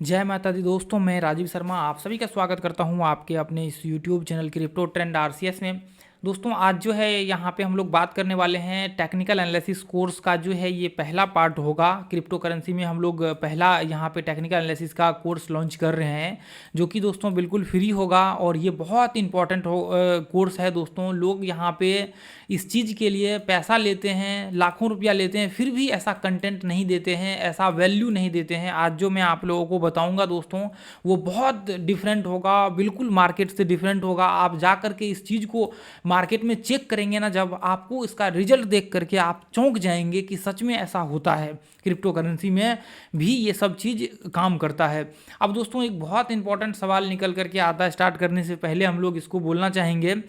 जय माता दी दोस्तों, मैं राजीव शर्मा आप सभी का स्वागत करता हूं आपके अपने इस YouTube channel crypto trend RCS में। दोस्तों आज जो है यहाँ पे हम लोग बात करने वाले हैं टेक्निकल एनालिसिस कोर्स का। जो है ये पहला पार्ट होगा। क्रिप्टो करेंसी में हम लोग पहला यहाँ पे टेक्निकल एनालिसिस का कोर्स लॉन्च कर रहे हैं, जो कि दोस्तों बिल्कुल फ्री होगा और ये बहुत इंपॉर्टेंट कोर्स है। दोस्तों लोग यहाँ पे इस चीज़ के लिए पैसा लेते हैं, लाखों रुपया लेते हैं, फिर भी ऐसा कंटेंट नहीं देते हैं, ऐसा वैल्यू नहीं देते हैं। आज जो मैं आप लोगों को बताऊंगा दोस्तों, वो बहुत डिफरेंट होगा, बिल्कुल मार्केट से डिफरेंट होगा। आप जा करके इस चीज़ को मार्केट में चेक करेंगे ना, जब आपको इसका रिजल्ट देख करके आप चौंक जाएंगे कि सच में ऐसा होता है। क्रिप्टो करेंसी में भी ये सब चीज़ काम करता है। अब दोस्तों एक बहुत इंपॉर्टेंट सवाल निकल करके आता है। स्टार्ट करने से पहले हम लोग इसको बोलना चाहेंगे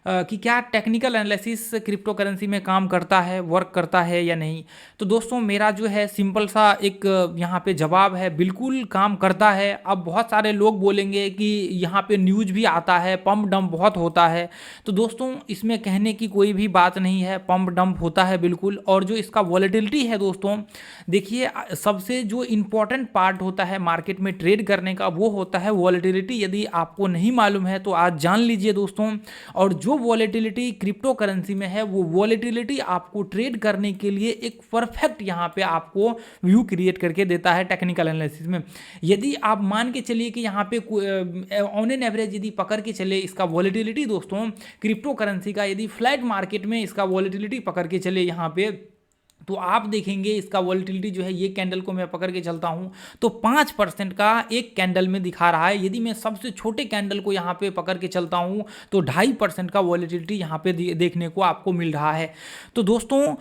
कि क्या टेक्निकल एनालिसिस क्रिप्टो करेंसी में काम करता है, वर्क करता है या नहीं। तो दोस्तों मेरा जो है सिंपल सा एक यहाँ पे जवाब है, बिल्कुल काम करता है। अब बहुत सारे लोग बोलेंगे कि यहाँ पे न्यूज़ भी आता है, पंप डंप बहुत होता है। तो दोस्तों इसमें कहने की कोई भी बात नहीं है, पंप डंप होता है बिल्कुल। और जो इसका वॉलेटिलिटी है दोस्तों, देखिए सबसे जो इम्पोर्टेंट पार्ट होता है मार्केट में ट्रेड करने का, वो होता है वॉलेटिलिटी। यदि आपको नहीं मालूम है तो आज जान लीजिए दोस्तों। और जो वॉलेटिलिटी क्रिप्टो करेंसी में है, वो वॉलेटिलिटी आपको ट्रेड करने के लिए एक परफेक्ट यहाँ पे आपको व्यू क्रिएट करके देता है टेक्निकल एनालिसिस में। यदि आप मान के चलिए कि यहाँ पे ऑन एन एवरेज यदि पकड़ के चले इसका वॉलेटिलिटी दोस्तों, क्रिप्टो करेंसी का यदि फ्लैट मार्केट में इसका वॉलेटिलिटी पकड़ के चले यहाँ पे, तो आप देखेंगे इसका वॉलेटिलिटी जो है, ये कैंडल को मैं पकड़ के चलता हूं तो 5% का एक कैंडल में दिखा रहा है। यदि मैं सबसे छोटे कैंडल को यहाँ पे पकड़ के चलता हूं तो 2.5% का वॉलेटिलिटी यहाँ पे देखने को आपको मिल रहा है। तो दोस्तों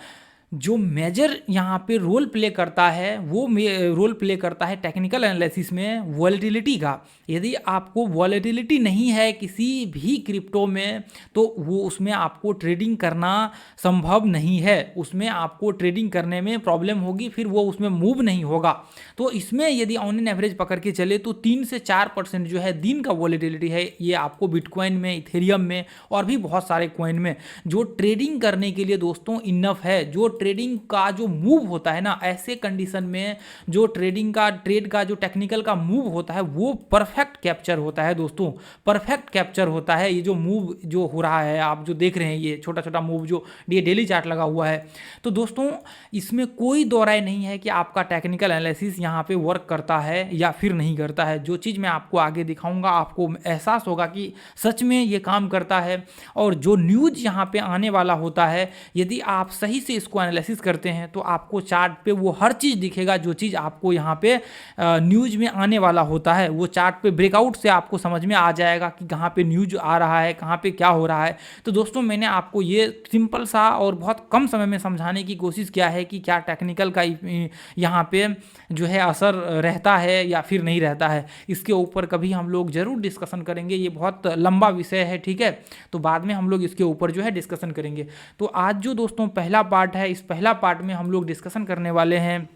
जो मेजर यहाँ पे रोल प्ले करता है, वो रोल प्ले करता है टेक्निकल एनालिसिस में वॉलेटिलिटी का। यदि आपको वॉलेटिलिटी नहीं है किसी भी क्रिप्टो में, तो वो उसमें आपको ट्रेडिंग करना संभव नहीं है। उसमें आपको ट्रेडिंग करने में प्रॉब्लम होगी, फिर वो उसमें मूव नहीं होगा। तो इसमें यदि ऑन एन एवरेज पकड़ के चले तो 3 से 4% जो है दिन का वॉलेटिलिटी है। ये आपको बिटकॉइन में, इथेरियम में और भी बहुत सारे कॉइन में जो ट्रेडिंग करने के लिए दोस्तों इनफ है। जो ट्रेडिंग का जो मूव होता है ना, ऐसे कंडीशन में जो ट्रेड का जो टेक्निकल का मूव होता है, वो परफेक्ट कैप्चर होता है दोस्तों। परफेक्ट कैप्चर होता है। ये जो मूव जो हो रहा है, आप जो देख रहे हैं, ये छोटा छोटा मूव जो डेली चार्ट लगा हुआ है, तो दोस्तों इसमें कोई दो राय नहीं है कि आपका टेक्निकल एनालिसिस यहाँ पे वर्क करता है या फिर नहीं करता है। जो चीज़ मैं आपको आगे दिखाऊंगा, आपको एहसास होगा कि सच में ये काम करता है। और जो न्यूज़ यहाँ पे आने वाला होता है, यदि आप सही से इसको एनालिसिस करते हैं तो आपको चार्ट पे वो हर चीज़ दिखेगा जो चीज़ आपको यहाँ पे न्यूज़ में आने वाला होता है। वो चार्ट पे ब्रेकआउट से आपको समझ में आ जाएगा कि कहाँ पे न्यूज़ आ रहा है, कहाँ पे क्या हो रहा है। तो दोस्तों मैंने आपको ये सिंपल सा और बहुत कम समय में समझाने की कोशिश किया है कि क्या टेक्निकल का यहाँ पे जो है असर रहता है या फिर नहीं रहता है। इसके ऊपर कभी हम लोग ज़रूर डिस्कशन करेंगे। ये बहुत लंबा विषय है, ठीक है, तो बाद में हम लोग इसके ऊपर जो है डिस्कशन करेंगे। तो आज जो दोस्तों पहला पार्ट है, इस पहला पार्ट में हम लोग डिस्कशन करने वाले हैं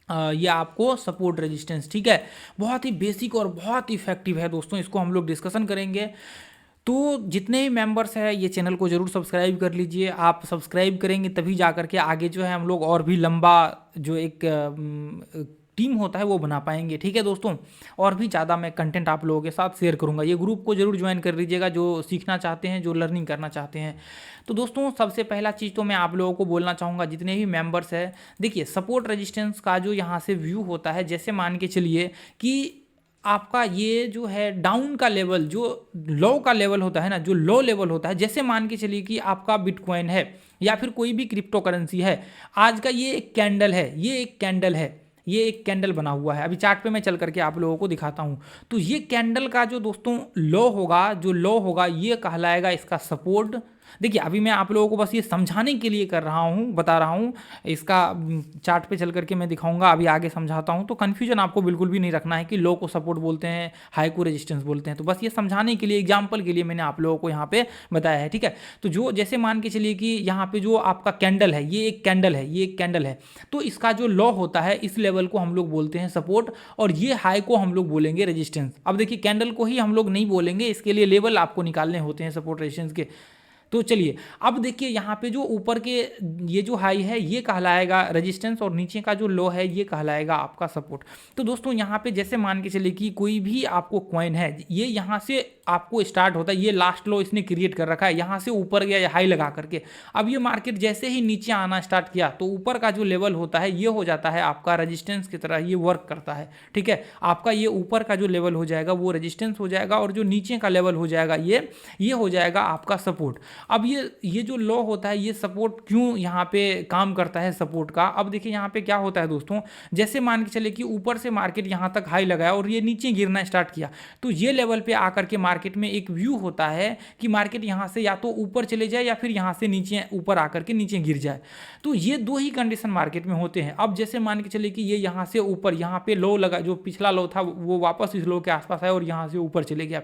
ये आपको सपोर्ट रेजिस्टेंस, ठीक है। बहुत ही बेसिक और बहुत इफेक्टिव है दोस्तों, इसको हम लोग डिस्कशन करेंगे। तो जितने भी मेंबर्स हैं ये चैनल को ज़रूर सब्सक्राइब कर लीजिए। आप सब्सक्राइब करेंगे तभी जा करके आगे जो है हम लोग और भी लंबा जो एक टीम होता है वो बना पाएंगे, ठीक है दोस्तों। और भी ज़्यादा मैं कंटेंट आप लोगों के साथ शेयर करूंगा। ये ग्रुप को जरूर ज्वाइन कर लीजिएगा जो सीखना चाहते हैं, जो लर्निंग करना चाहते हैं। तो दोस्तों सबसे पहला चीज़ तो मैं आप लोगों को बोलना चाहूँगा, जितने भी मेंबर्स हैं, देखिए सपोर्ट रेजिस्टेंस का जो यहाँ से व्यू होता है, जैसे मान के चलिए कि आपका ये जो है डाउन का लेवल, जो लो का लेवल होता है ना, जो लो लेवल होता है, जैसे मान के चलिए कि आपका बिटकॉइन है या फिर कोई भी क्रिप्टो करेंसी है, आज का ये एक कैंडल है, ये एक कैंडल है, ये एक कैंडल बना हुआ है। अभी चार्ट पे मैं चल करके आप लोगों को दिखाता हूँ। तो ये कैंडल का जो दोस्तों लो होगा, जो लो होगा, ये कहलाएगा इसका सपोर्ट। देखिए अभी मैं आप लोगों को बस ये समझाने के लिए कर रहा हूँ, बता रहा हूँ। इसका चार्ट पे चल करके मैं दिखाऊंगा, अभी आगे समझाता हूँ। तो कन्फ्यूजन आपको बिल्कुल भी नहीं रखना है कि लो को सपोर्ट बोलते हैं, हाई को रेजिस्टेंस बोलते हैं। तो बस ये समझाने के लिए, एग्जाम्पल के लिए मैंने आप लोगों को यहाँ पे बताया है, ठीक है। तो जो जैसे मान के चलिए कि यहाँ पे जो आपका कैंडल है, ये एक कैंडल है, ये एक कैंडल है, तो इसका जो लो होता है, इस लेवल को हम लोग बोलते हैं सपोर्ट, और ये हाई को हम लोग बोलेंगे रेजिस्टेंस। अब देखिए कैंडल को ही हम लोग नहीं बोलेंगे, इसके लिए लेवल आपको निकालने होते हैं सपोर्ट रेजिस्टेंस के। तो चलिए अब देखिए यहाँ पे जो ऊपर के ये जो हाई है ये कहलाएगा रेजिस्टेंस और नीचे का जो लो है ये कहलाएगा आपका सपोर्ट। तो दोस्तों यहाँ पे जैसे मान के चलिए कि कोई भी आपको कॉइन है ये यहाँ से आपको स्टार्ट होता है, ये लास्ट लो इसने क्रिएट कर रखा है, यहाँ से ऊपर गया हाई लगा करके। अब ये मार्केट जैसे ही नीचे आना स्टार्ट किया तो ऊपर का जो लेवल होता है ये हो जाता है आपका रेजिस्टेंस की तरह ये वर्क करता है। ठीक है, आपका ये ऊपर का जो लेवल हो जाएगा वो रेजिस्टेंस हो जाएगा और जो नीचे का लेवल हो जाएगा ये हो जाएगा आपका सपोर्ट। अब ये जो लो होता है ये सपोर्ट क्यों यहाँ पे काम करता है सपोर्ट का, अब देखिए यहाँ पे क्या होता है दोस्तों, जैसे मान के चले कि ऊपर से मार्केट यहाँ तक हाई लगाया और ये नीचे गिरना स्टार्ट किया तो ये लेवल पे आकर के मार्केट में एक व्यू होता है कि मार्केट यहाँ से या तो ऊपर चले जाए या फिर यहाँ से नीचे ऊपर आकर के नीचे गिर जाए। तो ये दो ही कंडीशन मार्केट में होते हैं। अब जैसे मान के चले कि ये यहाँ से ऊपर यहाँ पे लो लगा, जो पिछला लो था वो वापस इस लो के आसपास आया और यहाँ से ऊपर चले गया।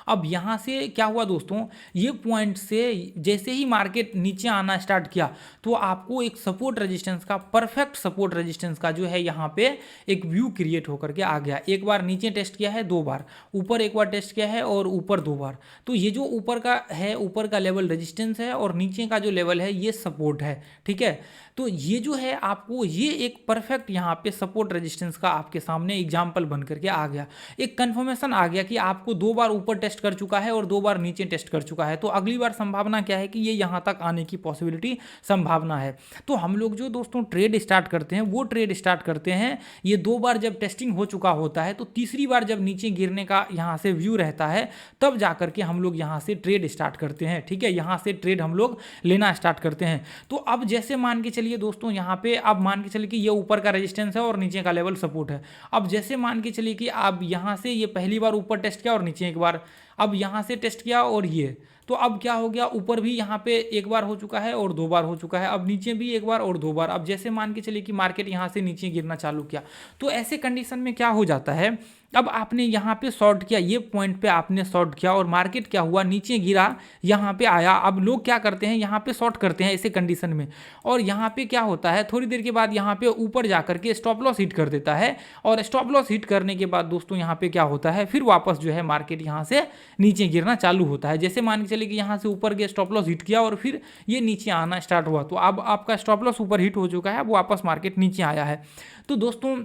अब यहाँ से क्या हुआ दोस्तों, ये पॉइंट से जैसे ही मार्केट नीचे आना स्टार्ट किया तो आपको एक सपोर्ट रेजिस्टेंस का, परफेक्ट सपोर्ट रेजिस्टेंस का जो है यहाँ पे एक व्यू क्रिएट होकर के आ गया। एक बार नीचे टेस्ट किया है, दो बार ऊपर एक बार टेस्ट किया है और ऊपर दो बार। तो ये जो ऊपर का है, ऊपर का लेवल रेजिस्टेंस है और नीचे का जो लेवल है ये सपोर्ट है। ठीक है, तो ये जो है आपको ये एक परफेक्ट यहाँ पे सपोर्ट रेजिस्टेंस का आपके सामने एग्जाम्पल बन करके आ गया, एक कन्फर्मेशन आ गया कि आपको दो बार ऊपर टेस्ट कर चुका है और दो बार नीचे टेस्ट कर चुका है। तो अगली बार संभावना क्या है कि ये यहाँ तक आने की पॉसिबिलिटी, संभावना है। तो हम लोग जो दोस्तों ट्रेड स्टार्ट करते हैं वो ट्रेड स्टार्ट करते हैं, ये दो बार जब टेस्टिंग हो चुका होता है तो तीसरी बार जब नीचे गिरने का यहाँ से व्यू रहता है तब जा करके हम लोग यहाँ से ट्रेड स्टार्ट करते हैं। ठीक है, यहाँ से ट्रेड हम लोग लेना स्टार्ट करते हैं। तो अब जैसे मान के चलिए दोस्तों यहाँ पे अब मान के चलिए कि ये ऊपर का रेजिस्टेंस है और नीचे का लेवल सपोर्ट है। अब जैसे मान के चलिए कि आप यहाँ से ये पहली बार ऊपर टेस्ट किया और नीचे एक बार, अब यहाँ से टेस्ट किया और ये, तो अब क्या हो गया, ऊपर भी यहाँ पे एक बार हो चुका है और दो बार हो चुका है, अब नीचे भी एक बार और दो बार। अब जैसे मान के चलिए कि मार्केट यहाँ से नीचे गिरना चालू किया तो ऐसे कंडीशन में क्या हो जाता है, अब आपने यहाँ पे शॉर्ट किया, ये पॉइंट पे आपने शॉर्ट किया और मार्केट क्या हुआ, नीचे गिरा, यहाँ पे आया। अब लोग क्या करते हैं, यहाँ पे शॉर्ट करते हैं ऐसे कंडीशन में, और यहाँ पे क्या होता है थोड़ी देर के बाद यहाँ पे ऊपर जा करके स्टॉप लॉस हिट कर देता है, और स्टॉप लॉस हिट करने के बाद दोस्तों यहाँ पे क्या होता है, फिर वापस जो है मार्केट यहाँ से नीचे गिरना चालू होता है। जैसे मान के चलिए कि यहाँ से ऊपर गया, स्टॉप लॉस हिट किया और फिर ये नीचे आना स्टार्ट हुआ, तो अब आपका स्टॉप लॉस ऊपर हिट हो चुका है, अब वापस मार्केट नीचे आया है। तो दोस्तों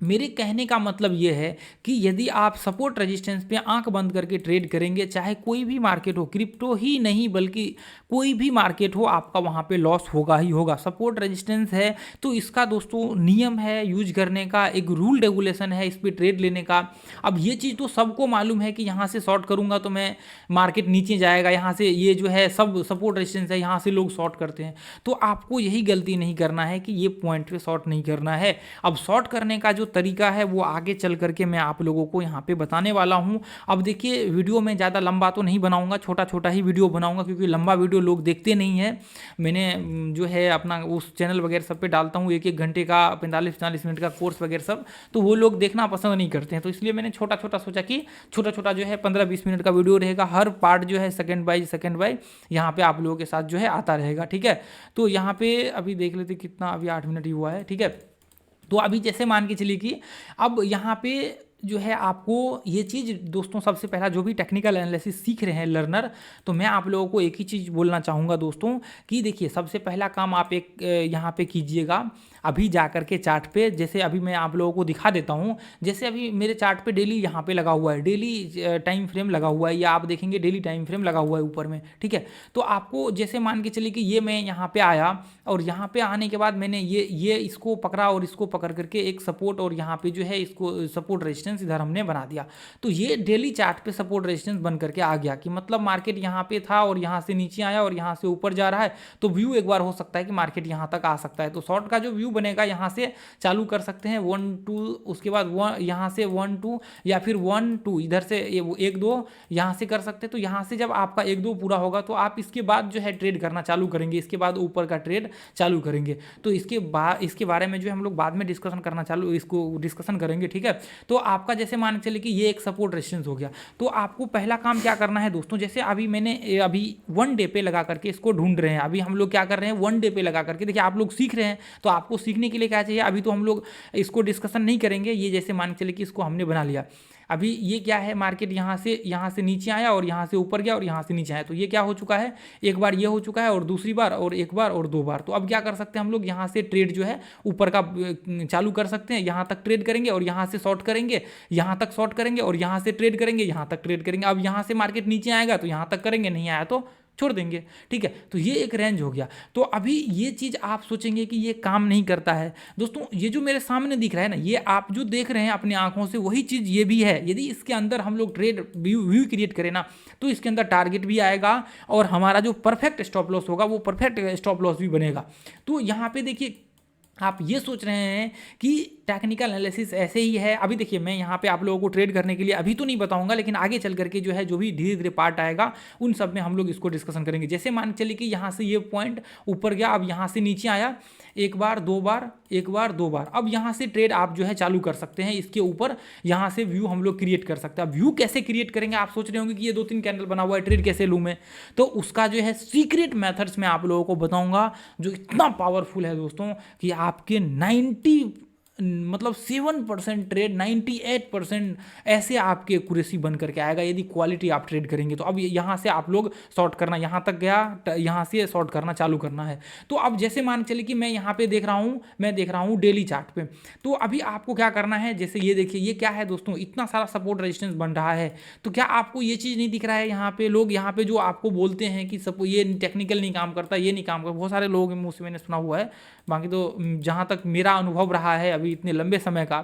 मेरे कहने का मतलब ये है कि यदि आप सपोर्ट रेजिस्टेंस पे आंख बंद करके ट्रेड करेंगे, चाहे कोई भी मार्केट हो, क्रिप्टो ही नहीं बल्कि कोई भी मार्केट हो, आपका वहाँ पे लॉस होगा ही होगा। सपोर्ट रेजिस्टेंस है तो इसका दोस्तों नियम है यूज करने का, एक रूल रेगुलेशन है इस पर ट्रेड लेने का। अब ये चीज़ तो सबको मालूम है कि यहाँ से शॉर्ट करूँगा तो मैं मार्केट नीचे जाएगा, यहाँ से ये जो है सब सपोर्ट रेजिस्टेंस है, यहाँ से लोग शॉर्ट करते हैं। तो आपको यही गलती नहीं करना है कि ये पॉइंट पे शॉर्ट नहीं करना है। अब शॉर्ट करने का जो तरीका है वो आगे चल करके मैं आप लोगों को यहाँ पे बताने वाला हूँ। अब देखिए वीडियो में ज़्यादा लंबा तो नहीं बनाऊंगा, छोटा छोटा ही वीडियो बनाऊंगा, क्योंकि लंबा वीडियो लोग देखते नहीं है। मैंने जो है अपना उस चैनल वगैरह सब पे डालता हूँ एक घंटे का 45-40 मिनट का कोर्स वगैरह सब, तो वो लोग देखना पसंद नहीं करते हैं। तो इसलिए मैंने छोटा छोटा सोचा कि छोटा छोटा जो है 15-20 मिनट का वीडियो रहेगा, हर पार्ट जो है सेकेंड बाय यहाँ पे आप लोगों के साथ जो है आता रहेगा। ठीक है, तो यहाँ पे अभी देख लेते कितना, अभी 8 मिनट ही हुआ है। ठीक है, तो अभी जैसे मान के चलिए कि अब यहाँ पे जो है आपको ये चीज़ दोस्तों, सबसे पहला जो भी टेक्निकल एनालिसिस सीख रहे हैं लर्नर, तो मैं आप लोगों को एक ही चीज़ बोलना चाहूँगा दोस्तों कि देखिए सबसे पहला काम आप एक यहाँ पे कीजिएगा, अभी जा कर के चार्ट पे, जैसे अभी मैं आप लोगों को दिखा देता हूँ। जैसे अभी मेरे चार्ट पे डेली यहाँ पे लगा हुआ है, डेली टाइम फ्रेम लगा हुआ है, या आप देखेंगे डेली टाइम फ्रेम लगा हुआ है ऊपर में। ठीक है, तो आपको जैसे मान के चलिए कि ये मैं यहाँ पे आया और यहाँ पे आने के बाद मैंने ये इसको पकड़ा और इसको पकड़ करके एक सपोर्ट, और यहाँ पे जो है इसको सपोर्ट रेजिस्टेंस इधर हमने बना दिया। तो ये डेली चार्ट पे सपोर्ट रेजिस्टेंस बन करके आ गया कि मतलब मार्केट यहाँ पे था और यहाँ से नीचे आया और यहाँ से ऊपर जा रहा है, तो व्यू एक बार हो सकता है कि मार्केट यहाँ तक आ सकता है। तो शॉर्ट का जो व्यू बनेगा यहाँ से चालू कर सकते हैं 1 2, उसके बाद यहाँ से 1 2 या फिर 1 2 इधर से 1 2 यहाँ से कर सकते हैं। तो यहाँ से जब आपका 1 2 पूरा होगा तो आप इसके बाद जो है ट्रेड करना चालू करेंगे, इसके बाद ऊपर का ट्रेड चालू करेंगे। तो इसके बारे में जो हम लोग बाद में डिस्कशन करेंगे। ठीक है, तो आपका जैसे मान के चले कि ये एक सपोर्ट रेजिस्टेंस हो गया, तो आपको पहला काम क्या करना है दोस्तों, जैसे अभी मैंने अभी 1 डे पे लगा करके इसको ढूंढ रहे हैं। अभी हम लोग क्या कर रहे हैं, 1 डे पे लगा करके, देखिए आप लोग सीख रहे हैं तो आपको सीखने के लिए क्या चाहिए, अभी तो हम लोग इसको डिस्कशन नहीं करेंगे। ये जैसे मान के चले कि इसको हमने बना लिया, अभी ये क्या है, मार्केट यहाँ से नीचे आया और यहाँ से ऊपर गया और यहाँ से नीचे आया, तो ये क्या हो चुका है, एक बार ये हो चुका है और दूसरी बार और एक बार और दो बार। तो अब क्या कर सकते हैं हम लोग, यहाँ से ट्रेड जो है ऊपर का चालू कर सकते हैं, यहाँ तक ट्रेड करेंगे और यहाँ से शॉर्ट करेंगे, यहाँ तक शॉर्ट करेंगे और यहाँ से ट्रेड करेंगे, यहाँ तक ट्रेड करेंगे। अब यहाँ से मार्केट नीचे आएगा तो यहाँ तक करेंगे, नहीं आया तो छोड़ देंगे, ठीक है। तो ये एक रेंज हो गया। तो अभी ये चीज़ आप सोचेंगे कि ये काम नहीं करता है, दोस्तों ये जो मेरे सामने दिख रहा है ना, ये आप जो देख रहे हैं अपनी आंखों से, वही चीज़ ये भी है। यदि इसके अंदर हम लोग ट्रेड व्यू क्रिएट करें ना, तो इसके अंदर टारगेट भी आएगा और हमारा जो परफेक्ट स्टॉप लॉस होगा वो परफेक्ट स्टॉप लॉस भी बनेगा। तो यहाँ पे देखिए, आप ये सोच रहे हैं कि टेक्निकल एनालिसिस ऐसे ही है। अभी देखिए, मैं यहाँ पे आप लोगों को ट्रेड करने के लिए अभी तो नहीं बताऊंगा, लेकिन आगे चल करके जो है, जो भी धीरे धीरे पार्ट आएगा उन सब में हम लोग इसको डिस्कशन करेंगे। जैसे मान चलिए कि यहाँ से ये पॉइंट ऊपर गया, अब यहाँ से नीचे आया, एक बार दो बार, एक बार दो बार, अब यहाँ से ट्रेड आप जो है चालू कर सकते हैं इसके ऊपर। यहाँ से व्यू हम लोग क्रिएट कर सकते हैं। अब व्यू कैसे क्रिएट करेंगे, आप सोच रहे होंगे कि ये 2-3 कैंडल बना हुआ है, ट्रेड कैसे लूँ मैं, तो उसका जो है सीक्रेट मेथड्स मैं आप लोगों को बताऊंगा, जो इतना पावरफुल है दोस्तों कि आपके 7% ट्रेड 98% ऐसे आपके एक्यूरेसी बन करके आएगा यदि क्वालिटी आप ट्रेड करेंगे। तो अब यहाँ से आप लोग शॉर्ट करना, यहाँ तक गया, यहाँ से शॉर्ट करना चालू करना है। तो अब जैसे मान चलिए कि मैं यहाँ पे देख रहा हूँ, मैं देख रहा हूँ डेली चार्ट पे, तो अभी आपको क्या करना है, जैसे ये देखिए, ये क्या है दोस्तों, इतना सारा सपोर्ट रेजिस्टेंस बन रहा है। तो क्या आपको ये चीज़ नहीं दिख रहा है, यहाँ पे लोग, यहाँ पे जो आपको बोलते हैं कि सब ये टेक्निकल नहीं काम करता, ये नहीं काम करता, बहुत सारे लोगों के मुँह से मैंने सुना हुआ है। बाकी तो जहाँ तक मेरा अनुभव रहा है अभी इतने लंबे समय का,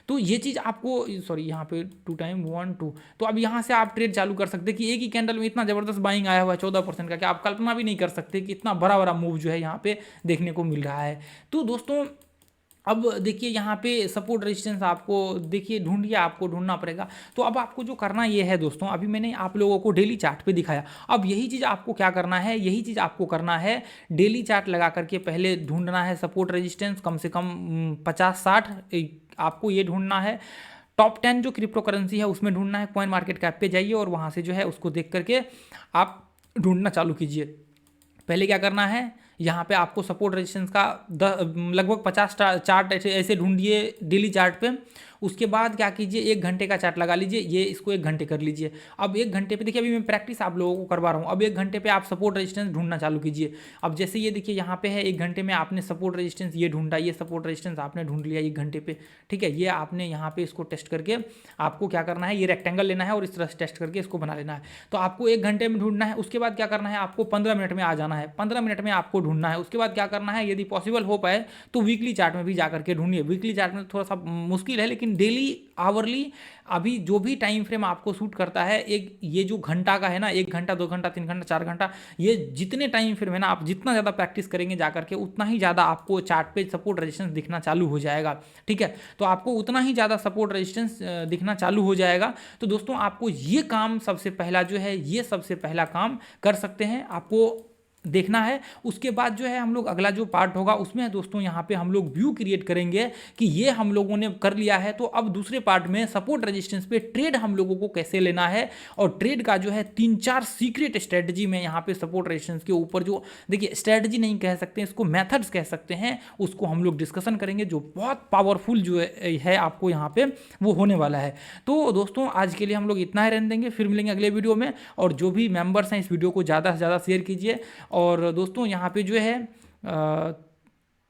तो ये चीज़ आपको, सॉरी यहाँ पे 2 टाइम 1 2, तो अब यहाँ से आप ट्रेड चालू कर सकते हैं कि एक ही कैंडल में इतना ज़बरदस्त बाइंग आया हुआ है 14% का, कि आप कल्पना भी नहीं कर सकते कि इतना बड़ा बड़ा मूव जो है यहाँ पे देखने को मिल रहा है। तो दोस्तों अब देखिए, यहाँ पे सपोर्ट रेजिस्टेंस आपको देखिए ढूंढिए, आपको ढूंढना पड़ेगा। तो अब आपको जो करना ये है दोस्तों, अभी मैंने आप लोगों को डेली चार्ट पे दिखाया, अब यही चीज़ आपको क्या करना है, यही चीज़ आपको करना है, डेली चार्ट लगा करके पहले ढूंढना है सपोर्ट रेजिस्टेंस, कम से कम 50-60 आपको ये ढूंढना है। टॉप 10 जो क्रिप्टो करेंसी है उसमें ढूंढना है, कॉइन मार्केट कैप पे जाइए और वहाँ से जो है उसको देख करके आप ढूंढना चालू कीजिए। पहले क्या करना है, यहाँ पे आपको सपोर्ट रेजिस्टेंस का लगभग 50 चार्ट ऐसे ढूंढिए डेली चार्ट पे। उसके बाद क्या कीजिए, 1 घंटे का चार्ट लगा लीजिए, ये इसको 1 घंटे कर लीजिए। अब 1 घंटे पे देखिए, अभी मैं प्रैक्टिस आप लोगों को करवा रहा हूँ। अब 1 घंटे पे आप सपोर्ट रेजिस्टेंस ढूंढना चालू कीजिए। अब जैसे ये देखिए, यहाँ पे है 1 घंटे में आपने सपोर्ट रेजिस्टेंस ये ढूंढा, ये सपोर्ट रेजिस्टेंस आपने ढूंढ लिया 1 घंटे पे, ठीक है। ये आपने यहाँ पे इसको टेस्ट करके आपको क्या करना है, ये रेक्टेंगल लेना है और इस तरह से टेस्ट करके इसको बना लेना है। तो आपको 1 घंटे में ढूंढना है। उसके बाद क्या करना है, आपको 15 मिनट में आ जाना है, 15 मिनट में आपको ढूंढना है। उसके बाद क्या करना है, यदि पॉसिबल हो पाए तो वीकली चार्ट में भी जा करके ढूंढिए। वीकली चार्ट में थोड़ा सा मुश्किल है, लेकिन डेली आवरली अभी जो भी टाइम फ्रेम आपको सूट करता है, एक ये जो घंटा का है ना, 1 घंटा 2 घंटा 3 घंटा 4 घंटा, ये जितने टाइम फ्रेम है ना, आप जितना ज़्यादा प्रैक्टिस करेंगे जाकर के, उतना ही ज़्यादा आपको चार्ट पे सपोर्ट रेजिस्टेंस दिखना चालू हो जाएगा, ठीक है। तो आपको उतना ही ज़्यादा सपोर्ट रेजिस्टेंस दिखना चालू हो जाएगा। तो दोस्तों आपको ये काम सबसे पहला जो है, ये सबसे पहला काम कर सकते हैं, आपको देखना है। उसके बाद जो है हम लोग अगला जो पार्ट होगा उसमें दोस्तों यहाँ पे हम लोग व्यू क्रिएट करेंगे कि ये हम लोगों ने कर लिया है। तो अब दूसरे पार्ट में सपोर्ट रेजिस्टेंस पे ट्रेड हम लोगों को कैसे लेना है, और ट्रेड का जो है 3-4 सीक्रेट स्ट्रेटजी में यहाँ पे सपोर्ट रेजिस्टेंस के ऊपर, जो देखिए स्ट्रेटजी नहीं कह सकते इसको, मेथड्स कह सकते हैं, उसको हम लोग डिस्कशन करेंगे, जो बहुत पावरफुल जो है आपको यहाँ पे वो होने वाला है। तो दोस्तों आज के लिए हम लोग इतना ही रहने देंगे, फिर मिलेंगे अगले वीडियो में। और जो भी मेंबर्स हैं इस वीडियो को ज़्यादा से ज़्यादा शेयर कीजिए। और दोस्तों यहाँ पे जो है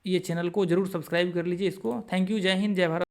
ये चैनल को ज़रूर सब्सक्राइब कर लीजिए इसको। थैंक यू, जय हिंद, जय भारत।